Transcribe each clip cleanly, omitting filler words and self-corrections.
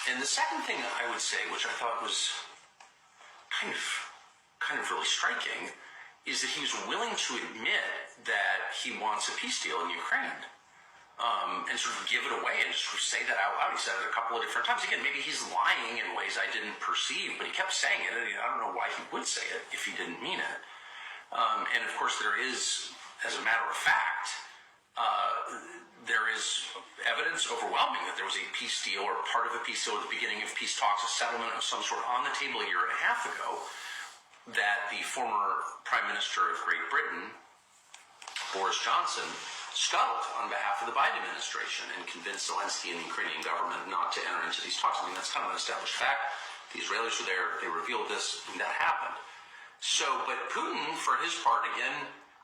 And the second thing I would say, which I thought was kind of really striking, is that he was willing to admit that he wants a peace deal in Ukraine. And sort of give it away and sort of say that out loud. He said it a couple of different times. Again, maybe he's lying in ways I didn't perceive, but he kept saying it, and I don't know why he would say it if he didn't mean it. And of course there is, as a matter of fact, there is evidence overwhelming that there was a peace deal or part of a peace deal at the beginning of peace talks, a settlement of some sort on the table a year and a half ago, that the former Prime Minister of Great Britain, Boris Johnson, scuttled on behalf of the Biden administration and convinced Zelensky and the Ukrainian government not to enter into these talks. I mean, that's kind of an established fact. The Israelis were there, they revealed this, and that happened. So, but Putin, for his part, again,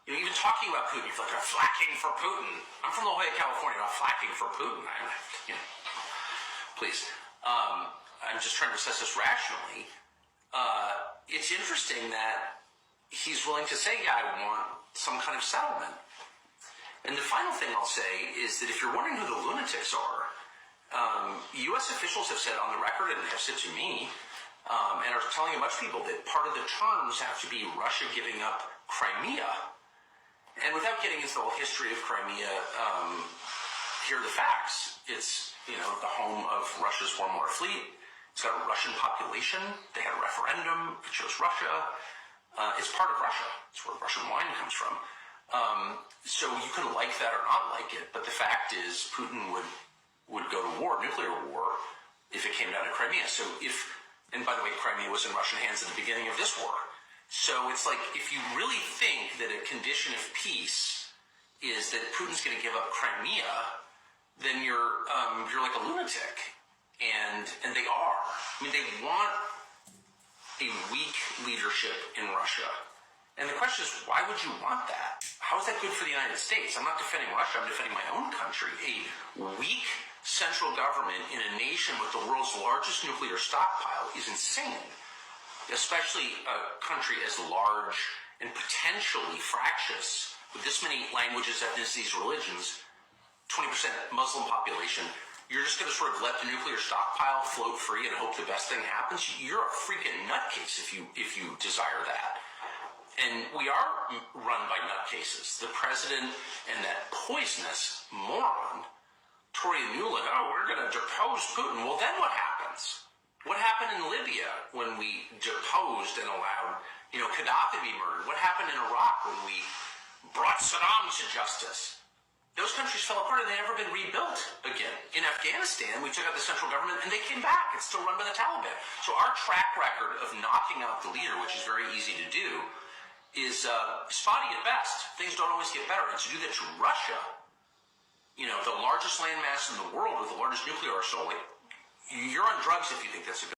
even talking about Putin, you're like, I'm flacking for Putin. I'm from La Jolla, California, I'm flacking for Putin. Please. I'm just trying to assess this rationally. It's interesting that he's willing to say, yeah, I want some kind of settlement. And the final thing I'll say is that if you're wondering who the lunatics are, U.S. officials have said on the record, and have said to me, and are telling a bunch of people that part of the terms have to be Russia giving up Crimea. And without getting into the whole history of Crimea, here are the facts. It's, the home of Russia's War Memorial Fleet. It's got a Russian population. They had a referendum. It chose Russia. It's part of Russia. It's where Russian wine comes from. So you can like that or not like it, but the fact is Putin would go to war, nuclear war, if it came down to Crimea. So and by the way, Crimea was in Russian hands at the beginning of this war. So it's like, if you really think that a condition of peace is that Putin's going to give up Crimea, then you're like a lunatic. And they are. I mean, they want a weak leadership in Russia. And the question is, why would you want that? How is that good for the United States? I'm not defending Russia, I'm defending my own country. A weak central government in a nation with the world's largest nuclear stockpile is insane. Especially a country as large and potentially fractious, with this many languages, ethnicities, religions, 20% Muslim population. You're just going to sort of let the nuclear stockpile float free and hope the best thing happens? You're a freaking nutcase if you desire that. And we are run by nutcases. The president and that poisonous moron, Tory Nuland, we're going to depose Putin. Well, then what happens? What happened in Libya when we deposed and allowed, Gaddafi to be murdered? What happened in Iraq when we brought Saddam to justice? Those countries fell apart and they've never been rebuilt again. In Afghanistan, we took out the central government and they came back. It's still run by the Taliban. So our track record of knocking out the leader, which is very easy to do, is spotty at best. Things don't always get better. And to do that to Russia, the largest landmass in the world with the largest nuclear arsenal, you're on drugs if you think that's a good